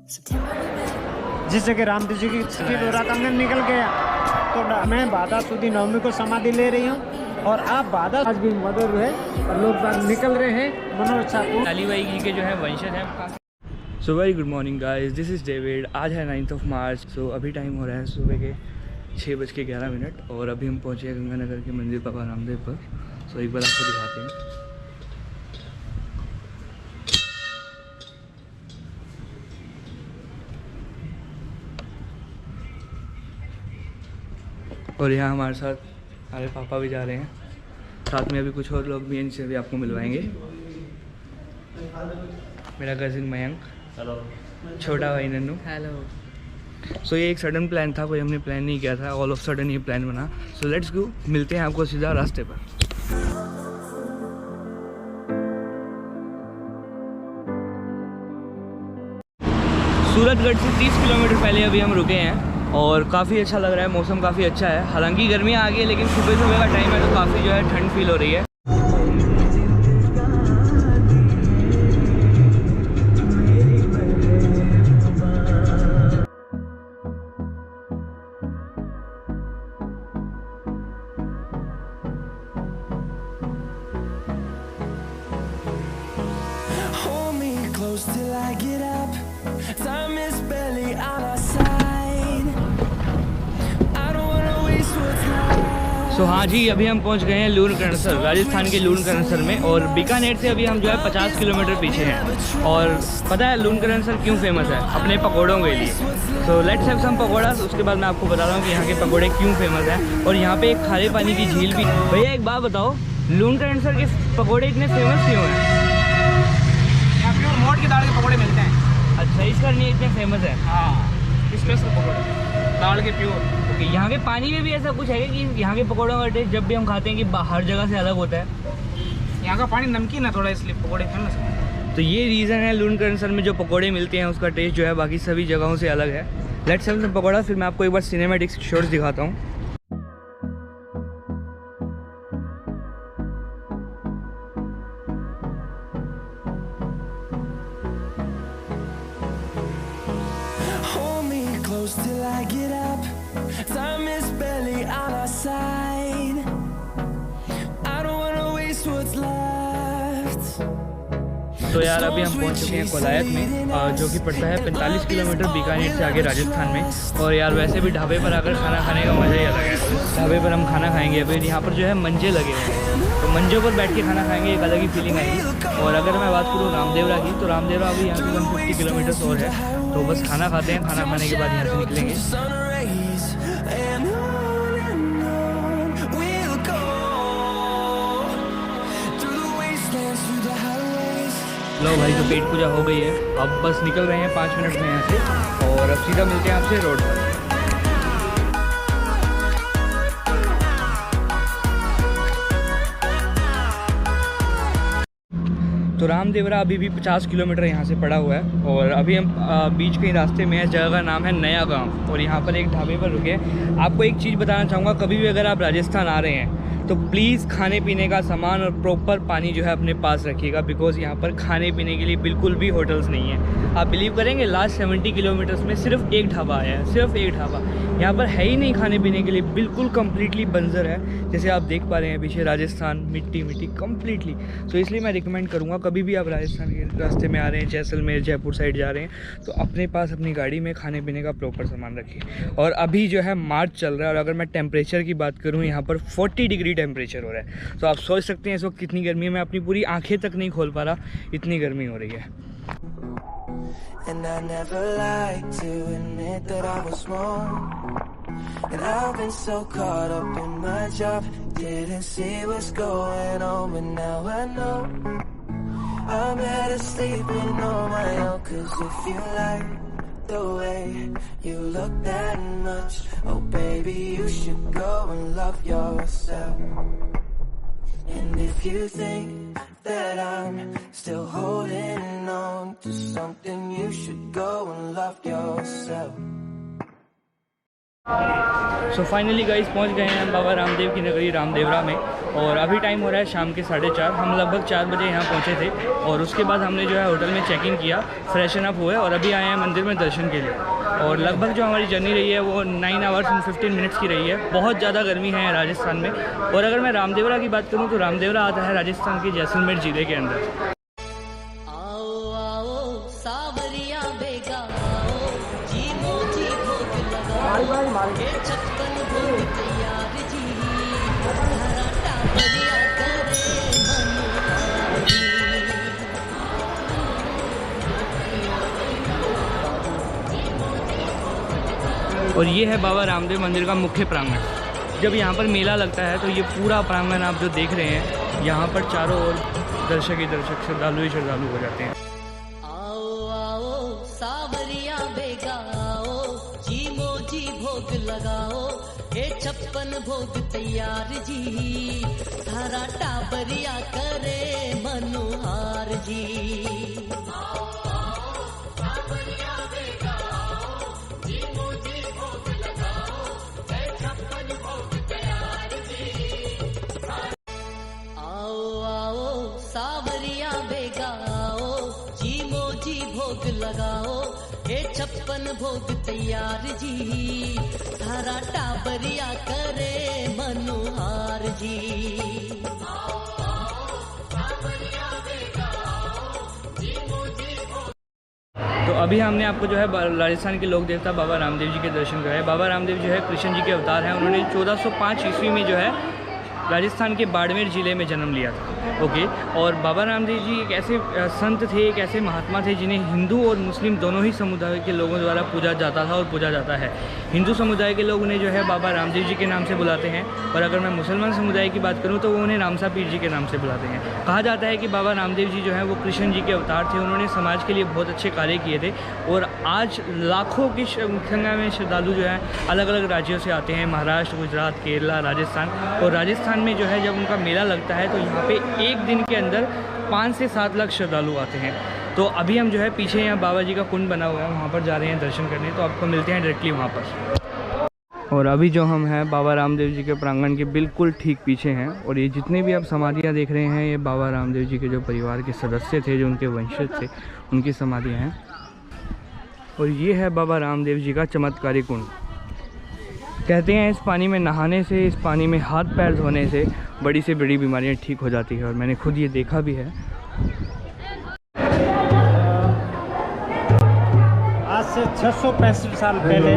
जिस जगह रामदेव जी की दौरा कंगन निकल गया, तो मैं बाधा सुधी नवमी को समाधि ले रही हूँ और आप बाधा आज भी मधुर है और लोग निकल रहे हैं मनोरक्षा को। कालीबाई जी के जो है वंशज हैं। So very good morning guys, this is David. आज है 9 मार्च। सो अभी टाइम हो रहा है सुबह के 6:11 और अभी हम पहुँचे हैं गंगानगर के मंदिर बाबा रामदेव पर। सो एक बार आपको दिखाते हैं। और यहाँ हमारे साथ हमारे पापा भी जा रहे हैं, साथ में अभी कुछ और लोग भी हैं जिनसे भी आपको मिलवाएंगे। मेरा कज़िन मयंक, हेलो। छोटा भाई नन्नू, हेलो। सो ये एक सडन प्लान था, कोई हमने प्लान नहीं किया था, ऑल ऑफ सडन ये प्लान बना। सो लेट्स गो, मिलते हैं आपको सीधा रास्ते पर। सूरतगढ़ से 30 किलोमीटर पहले अभी हम रुके हैं और काफ़ी अच्छा लग रहा है, मौसम काफ़ी अच्छा है। हालांकि गर्मी आ गई है, लेकिन सुबह सुबह का टाइम है तो काफ़ी जो है ठंड फील हो रही है। Till I get up, time is barely on our side. I don't wanna waste what's left. सो हाँ जी, अभी हम पहुंच गए हैं लूणकरणसर, राजस्थान के लूणकरणसर में। और बीकानेर से अभी हम जो है 50 किलोमीटर पीछे हैं। और पता है लूणकरणसर क्यों फेमस है? अपने पकौड़ों के लिए। तो लेट्स हैव सम पकौड़ा। उसके बाद मैं आपको बता रहा हूँ कि यहाँ के पकौड़े क्यों फेमस हैं। और यहाँ पे एक खारे पानी की झील भी। भैया एक बात बताओ, लूणकरणसर के पकौड़े इतने फेमस क्यों हैं? मोट की दाल के पकौड़े मिलते हैं। अच्छा, इस कारण ये इतने फेमस है। हाँ, स्पेशल पकौड़े दाल के प्योर। ओके, यहाँ के पानी में भी ऐसा कुछ है कि यहाँ के पकौड़ों का टेस्ट जब भी हम खाते हैं कि हर जगह से अलग होता है? यहाँ का पानी नमकीन है थोड़ा, इसलिए पकौड़े फेमस है। तो ये रीज़न है लूणकरणसर में जो पकौड़े मिलते हैं उसका टेस्ट जो है बाकी सभी जगहों से अलग है। लेट्स हैव सम पकौड़ा, फिर मैं आपको एक बार सिनेमैटिक शॉट्स दिखाता हूँ। Till I get up, time is barely on our side. I don't wanna waste what's left. तो यार अभी हम पहुंच चुके हैं कोलायत में, जो कि पड़ता है 45 किलोमीटर बीकानेर से आगे राजस्थान में। और यार वैसे भी ढाबे पर आकर खाना खाने का मज़ा ही अलग है। ढाबे पर हम खाना खाएंगे। अभी यहाँ पर जो है मंजे लगे हुए हैं, तो मंजों पर बैठ के खाना खाएंगे, एक अलग ही फीलिंग आएगी। और अगर मैं बात करूँ रामदेवरा की, तो रामदेवरा अभी यहाँ से 150 किलोमीटर और है। तो बस खाना खाते हैं, खाना खाने के बाद यहाँ से निकलेंगे। लो भाई, तो पेट पूजा हो गई है, अब बस निकल रहे हैं 5 मिनट में यहाँ से। और अब सीधा मिलते हैं आपसे रोड पर। तो रामदेवरा अभी भी 50 किलोमीटर यहाँ से पड़ा हुआ है। और अभी हम बीच के रास्ते में है, जगह का नाम है नया गांव। और यहाँ पर एक ढाबे पर रुके। आपको एक चीज़ बताना चाहूँगा, कभी भी अगर आप राजस्थान आ रहे हैं तो प्लीज़ खाने पीने का सामान और प्रॉपर पानी जो है अपने पास रखिएगा, बिकॉज़ यहाँ पर खाने पीने के लिए बिल्कुल भी होटल्स नहीं है। आप बिलीव करेंगे, लास्ट 70 किलोमीटर्स में सिर्फ एक ढाबा आया है, सिर्फ एक ढाबा। यहाँ पर है ही नहीं खाने पीने के लिए, बिल्कुल कम्प्लीटली बंजर है। जैसे आप देख पा रहे हैं पीछे, राजस्थान मिट्टी मिट्टी कम्प्लीटली। तो इसलिए मैं रिकमेंड करूँगा, कभी भी आप राजस्थान के रास्ते में आ रहे हैं, जैसलमेर जयपुर साइड जा रहे हैं, तो अपने पास अपनी गाड़ी में खाने पीने का प्रॉपर सामान रखिए। और अभी जो है मार्च चल रहा है, और अगर मैं टेम्परेचर की बात करूँ, यहाँ पर 40 डिग्री टेम्परेचर हो रहा है। तो आप सोच सकते हैं इस वक्त कितनी गर्मी है। मैं अपनी पूरी आंखें तक नहीं खोल पा रहा, इतनी गर्मी हो रही है। And I never like to admit that I was wrong. And I've been so caught up in my job, didn't see what's going on, but now I know I'm better sleeping on my own. 'Cause if you like the way you look that much, oh baby, you should go and love yourself. And if you think that I'm still holding on to something, you should go and love yourself. So finally guys पहुंच गए हैं हम बाबा रामदेव की नगरी रामदेवरा में, और अभी time हो रहा है शाम के 4:30। हम लगभग 4 बजे यहाँ पहुँचे थे, और उसके बाद हमने जो है होटल में चेक इन किया, फ्रेशन अप हुए और अभी आए हैं मंदिर में दर्शन के लिए। और लगभग जो हमारी जर्नी रही है वो 9 आवर्स एंड 15 मिनट्स की रही है। बहुत ज़्यादा गर्मी है राजस्थान में। और अगर मैं रामदेवरा की बात करूँ तो रामदेवरा आता है राजस्थान के जैसलमेर ज़िले के अंदर। और ये है बाबा रामदेव मंदिर का मुख्य प्रांगण। जब यहाँ पर मेला लगता है तो ये पूरा प्रांगण आप जो देख रहे हैं, यहाँ पर चारों ओर दर्शक ही दर्शक, श्रद्धालु ही श्रद्धालु हो जाते हैं। आओ आओ सावरिया बेगाओ, जी मोजी भोग लगाओ, ये 56 भोग तैयार जी, धारा टाबरिया करे मनुहार जी। सावरिया बेगाओ, जी मोजी भोग लगाओ, ये 56 भोग तैयार जी, धारा टाबरिया करे मनुहार जी। तो अभी हमने आपको जो है राजस्थान के लोक देवता बाबा रामदेव जी के दर्शन कराए। बाबा रामदेव जो है कृष्ण जी के अवतार हैं। उन्होंने 1405 ईस्वी में जो है राजस्थान के बाड़मेर ज़िले में जन्म लिया था। ओके। और बाबा रामदेव जी एक ऐसे संत थे, एक ऐसे महात्मा थे जिन्हें हिंदू और मुस्लिम दोनों ही समुदाय के लोगों द्वारा पूजा जाता था और पूजा जाता है। हिंदू समुदाय के लोग उन्हें जो है बाबा रामदेव जी के नाम से बुलाते हैं, और अगर मैं मुसलमान समुदाय की बात करूँ तो वो उन्हें रामसा पीर जी के नाम से बुलाते हैं। कहा जाता है कि बाबा रामदेव जी जो है वो कृष्ण जी के अवतार थे। उन्होंने समाज के लिए बहुत अच्छे कार्य किए थे, और आज लाखों की संख्या में श्रद्धालु जो है अलग अलग राज्यों से आते हैं, महाराष्ट्र, गुजरात, केरला, राजस्थान। और राजस्थान में जो है जब उनका मेला लगता है तो यहाँ पे एक दिन के अंदर 5 से 7 लाख श्रद्धालु आते हैं। तो अभी हम जो है पीछे यहाँ बाबा जी का कुंड बना हुआ है, वहाँ पर जा रहे हैं दर्शन करने। तो आपको मिलते हैं डायरेक्टली वहाँ पर। और अभी जो हम हैं बाबा रामदेव जी के प्रांगण के बिल्कुल ठीक पीछे हैं, और ये जितने भी आप समाधियाँ देख रहे हैं ये बाबा रामदेव जी के जो परिवार के सदस्य थे, जो उनके वंशज थे, उनकी समाधियाँ हैं। और ये है बाबा रामदेव जी का चमत्कारी कुंड। कहते हैं इस पानी में नहाने से, इस पानी में हाथ पैर धोने से बड़ी से बड़ी बीमारियां ठीक हो जाती है, और मैंने खुद ये देखा भी है। आज से 665 साल पहले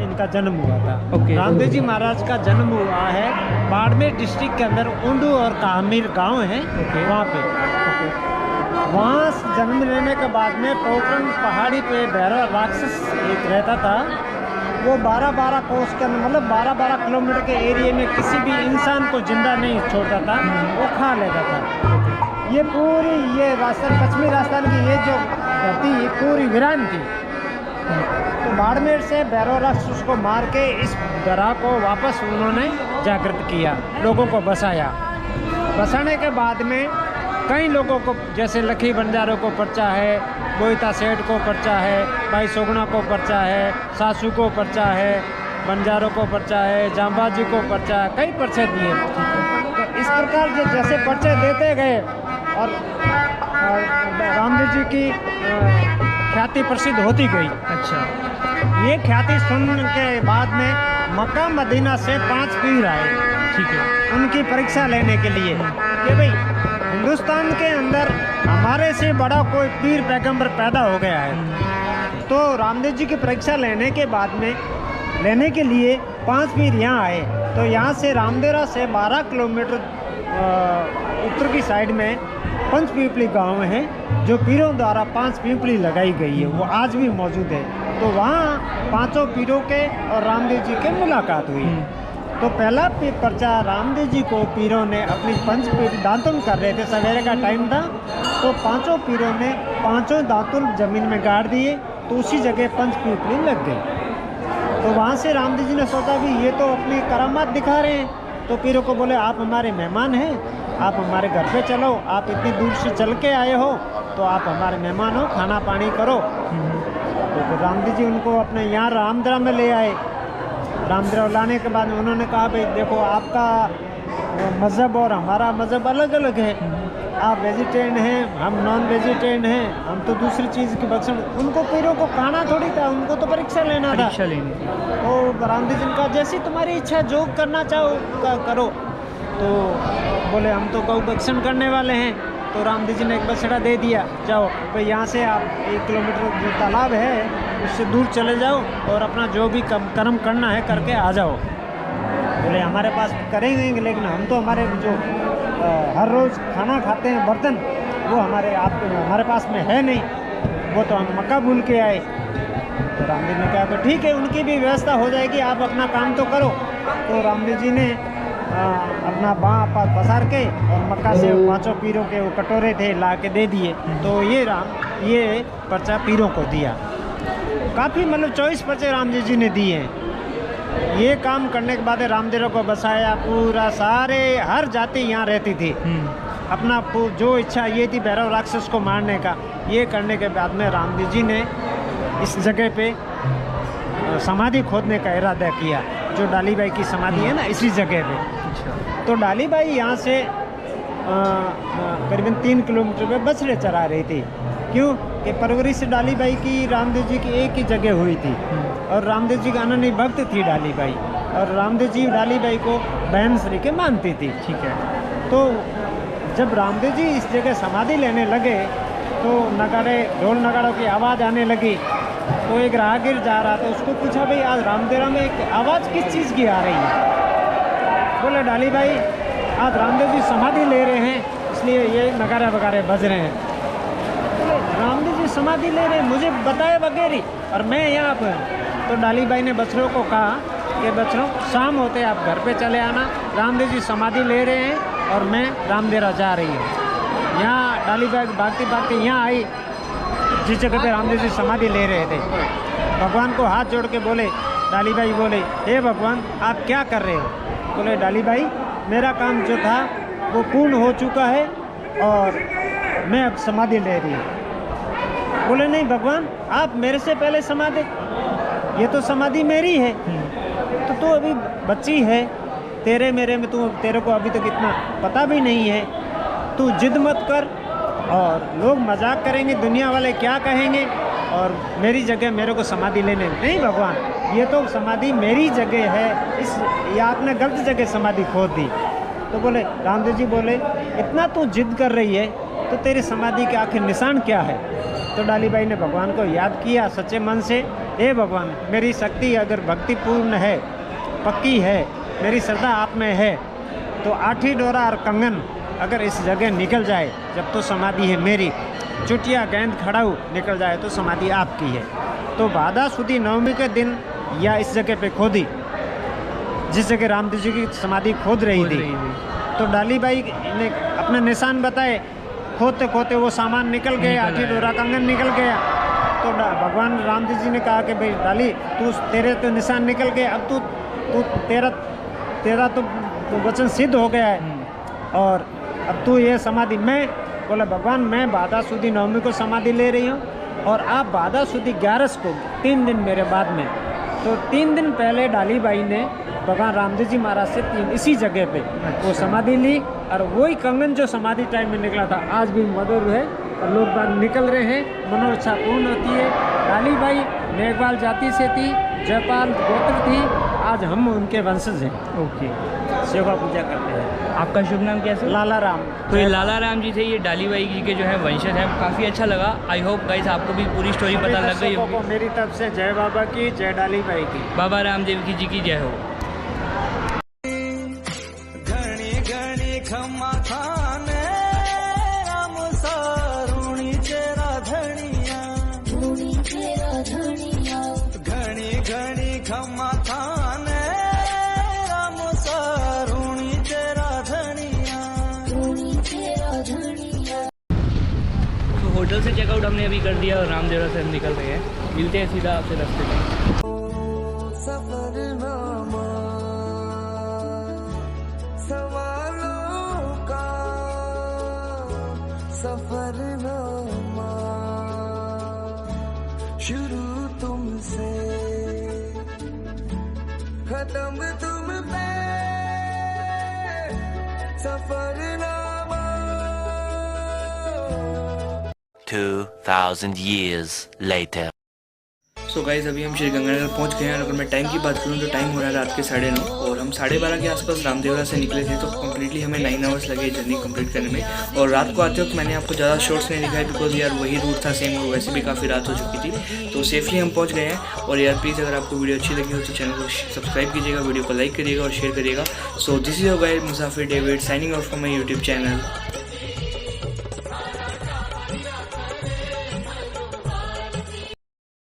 इनका जन्म हुआ था। रामदेव जी महाराज का जन्म हुआ है बाड़मेर डिस्ट्रिक्ट के अंदर उंडू और काहमीर गांव है, वहाँ पे। वहाँ जन्म लेने के बाद में पोखरण पहाड़ी पे भैरव राक्षस एक रहता था। वो 12-12 कोस के मतलब 12-12 किलोमीटर के एरिया में किसी भी इंसान को जिंदा नहीं छोड़ता था, वो खा लेता था। ये पूरी ये राजस्थान, पश्चिमी राजस्थान की ये जो धरती पूरी वीरान थी। तो बाड़मेर से भैरव राक्षस को मार के इस दरा को वापस उन्होंने जागृत किया, लोगों को बसाया। बसाने के बाद में कई लोगों को, जैसे लखी बंजारों को पर्चा है, बोईता सेठ को पर्चा है, भाई सोगना को पर्चा है, सासू को पर्चा है, बंजारों को पर्चा है, जांबाजी को पर्चा है, कई पर्चे दिए। तो इस प्रकार जैसे पर्चे देते गए और रामदेव जी की ख्याति प्रसिद्ध होती गई। अच्छा। ये ख्याति सुनने के बाद में मक्का मदीना से 5 पीर आए, ठीक है, उनकी परीक्षा लेने के लिए कि भाई हिंदुस्तान के अंदर हमारे से बड़ा कोई पीर पैगंबर पैदा हो गया है। तो रामदेव जी की परीक्षा लेने के बाद में लेने के लिए 5 पीर यहाँ आए। तो यहाँ से रामदेवरा से 12 किलोमीटर उत्तर की साइड में पंचपीपली गांव है, जो पीरों द्वारा 5 पीपली लगाई गई है, वो आज भी मौजूद है। तो वहाँ 5 पीरों के और रामदेव जी के मुलाकात हुई। तो पहला पर्चा रामदेव जी को पीरों ने अपनी दातुन कर रहे थे, सवेरे का टाइम था। तो 5 पीरों ने 5 दातुन जमीन में गाड़ दिए, तो उसी जगह पंचपीपली लग गई। तो वहाँ से रामदेव जी ने सोचा भी ये तो अपनी करामात दिखा रहे हैं। तो पीरों को बोले आप हमारे मेहमान हैं, आप हमारे घर पे चलो, आप इतनी दूर से चल के आए हो तो आप हमारे मेहमान हो, खाना पानी करो। तो रामदेव जी उनको अपने यहाँ रामदेवरा में ले आए। रामदेव लाने के बाद उन्होंने कहा भाई देखो आपका मज़हब और हमारा मज़हब अलग अलग है, आप वेजिटेरियन हैं, हम नॉन वेजिटेरियन हैं, हम तो दूसरी चीज़ की भक्षण। उनको पीरों को खाना थोड़ी था, उनको तो परीक्षा लेना था। परीक्षा लेनी थी। तो रामदेव जी ने कहा जैसी तुम्हारी इच्छा, जो करना चाहो करो। तो बोले हम तो गौ भक्षण करने वाले हैं। तो रामदेव जी ने एक बछड़ा दे दिया, जाओ भाई यहाँ से आप 1 किलोमीटर जो तालाब है उससे दूर चले जाओ और अपना जो भी कर्म करना है करके आ जाओ। बोले हमारे पास करेंगे, लेकिन हम तो हमारे जो हर रोज़ खाना खाते हैं बर्तन, वो हमारे पास में है नहीं, वो तो हम मक्का भूल के आए। तो रामदेव ने कहा तो ठीक है, उनकी भी व्यवस्था हो जाएगी, आप अपना काम तो करो। तो रामदेव जी ने अपना बाँ पसार के और मक्का से 5 पीरों के वो कटोरे थे ला के दे दिए। तो ये पर्चा पीरों को दिया। काफ़ी मतलब 24 पर्चे रामदेव जी ने दिए हैं। ये काम करने के बाद रामदेव को बसाया, पूरा सारे हर जाति यहाँ रहती थी। अपना जो इच्छा ये थी भैरव राक्षस को मारने का, ये करने के बाद में रामदेव जी ने इस जगह पे समाधि खोदने का इरादा किया। जो डालीबाई की समाधि है ना, इसी जगह पे। तो डालीबाई यहाँ से करीबन 3 किलोमीटर पे बछड़े चरा रही थी। क्यों कि परवरिश डालीबाई की रामदेव जी की एक ही जगह हुई थी और रामदेव जी का अनन्य भक्त थी डालीबाई, और रामदेव जी डालीबाई को बहन श्री के मानती थी। ठीक है। तो जब रामदेव जी इस जगह समाधि लेने लगे तो नगाड़े ढोल नगाड़ों की आवाज़ आने लगी। तो एक राहगीर जा रहा था, उसको पूछा भाई आज रामदेवरा में एक आवाज़ किस चीज़ की आ रही है। बोले डालीबाई आज रामदेव जी समाधि ले रहे हैं, इसलिए ये नगाड़े वगाड़े बज रहे हैं। रामदेव जी समाधि ले रहे हैं, मुझे बताए वगैरह और मैं यहाँ पर। तो डालीबाई ने बछड़ों को कहा कि बछड़ों शाम होते आप घर पे चले आना, रामदेव जी समाधि ले रहे हैं और मैं रामदेवरा जा रही हूँ। यहाँ डालीबाई भागती यहाँ आई जिस जगह पे रामदेव जी समाधि ले रहे थे। भगवान को हाथ जोड़ के बोले, डालीबाई बोले हे भगवान आप क्या कर रहे हो। बोले डालीबाई मेरा काम जो था वो पूर्ण हो चुका है और मैं अब समाधि ले रही हूँ। बोले नहीं भगवान आप मेरे से पहले समाधि, ये तो समाधि मेरी है, तो तू अभी बच्ची है, तेरे मेरे में तेरे को अभी तक इतना पता भी नहीं है। तू जिद मत कर, और लोग मजाक करेंगे, दुनिया वाले क्या कहेंगे, और मेरी जगह मेरे को समाधि लेने नहीं भगवान, ये तो समाधि मेरी जगह है, ये आपने गलत जगह समाधि खोद दी। तो बोले रामदेव जी बोले इतना तू जिद कर रही है तो तेरी समाधि के आखिर निशान क्या है। तो डालीबाई ने भगवान को याद किया सच्चे मन से, हे भगवान मेरी शक्ति अगर भक्तिपूर्ण है, पक्की है, मेरी श्रद्धा आप में है, तो 8 डोरा और कंगन अगर इस जगह निकल जाए जब तो समाधि है मेरी, चुटिया गेंद खड़ाऊ निकल जाए तो समाधि आपकी है। तो भादा सुदी नवमी के दिन या इस जगह पे खोदी जिस जगह रामदेव जी की समाधि खोद रही थी। तो डालीबाई ने अपने निशान बताए, खोदते खोदते वो सामान निकल गया, 8 डोरा कंगन निकल गया। तो भगवान रामदेव जी ने कहा कि भाई डाली तेरे तो निशान निकल गए, अब तू तेरा तो वचन सिद्ध हो गया है और अब तू ये समाधि मैं। बोला भगवान मैं भादा सुदी नवमी को समाधि ले रही हूँ और आप भादा सुदी 11 को 3 दिन मेरे बाद में। तो 3 दिन पहले डालीबाई ने भगवान रामदेव जी महाराज से इसी जगह पे वो समाधि ली, और वही कंगन जो समाधि टाइम में निकला था आज भी मधुर है और लोग बाग निकल रहे हैं, मनोइच्छा पूर्ण होती है। डालीबाई मेघवाल जाति से थी, जयपाल गोत्र थी, आज हम उनके वंशज हैं। ओके, सेवा पूजा करते हैं। आपका शुभ नाम क्या है? लाला राम। तो ये लाला राम जी थे, ये डालीबाई जी के जो है वंशज हैं। काफ़ी अच्छा लगा। आई होप गाइस आपको भी पूरी स्टोरी पता लग गई होगी। मेरी तरफ से जय बाबा की, जय डालीबाई की, बाबा रामदेव जी की जय हो। खम्मा खाने राम सारुणी तेरा धनिया, घनी घनी खम्मा खाने राम सारुणी तेरा धनिया। तो होटल से चेकआउट हमने अभी कर दिया और रामदेवरा से हम निकल रहे हैं। मिलते हैं सीधा आपसे रास्ते में। सफरनामा शुरू तुमसे, खत्म तुम पे Safarnama 2000 years later. So guys अभी हम श्रीगंगानगर पहुंच गए हैं। और अगर मैं टाइम की बात करूं तो टाइम हो रहा है रात के 9:30 और हम 12:30 के आसपास रामदेवरा से निकले थे। तो कम्प्लीटली हमें 9 आवर्स लगे जर्नी कंप्लीट करने में। और रात को आते वक्त मैंने आपको ज़्यादा शॉर्ट्स नहीं दिखाया बिकॉज यार वही रूट था सेम और वैसे भी काफ़ी रात हो चुकी थी। तो सेफली हम पहुँच गए हैं। और यार प्लीज़ अगर आपको वीडियो अच्छी लगी हो तो चैनल को सब्सक्राइब कीजिएगा, वीडियो को लाइक करिएगा और शेयर करिएगा। So this is your guide Musafir David signing out from my YouTube channel.